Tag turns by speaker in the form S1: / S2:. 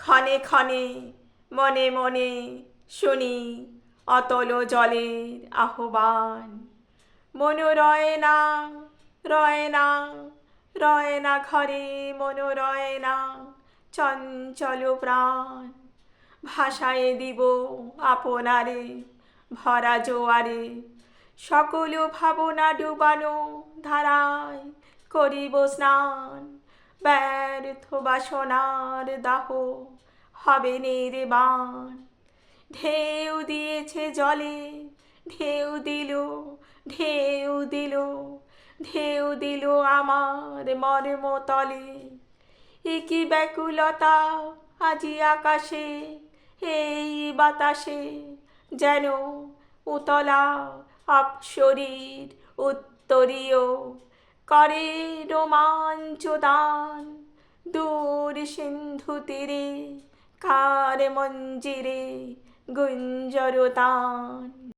S1: ক্ষণে ক্ষণে মনে মনে শুনি অতল জলের আহ্বান। মন রয় না, রয় না, রয় না ঘরে, মন রয় না চঞ্চল প্রাণ। ভাষায় দিব আপনারে ভরা জোয়ারে, সকল ভাবনা ডুবানো ধারায় করিব স্নান। ব্যর্থ বাসনার দাহ হবে নির্বাণ। ঢেউ দিয়েছে জলে, ঢেউ দিল, ঢেউ দিল, ঢেউ দিল আমার মর্মতলে। এ কি ব্যাকুলতা আজি আকাশে, এই বাতাসে, যেন উতলা অপ্সরীর উত্তরীয় করে রোমাঞ্চ দান। দূর সিন্ধু তীরে কার মঞ্জিরে গুঞ্জরতান।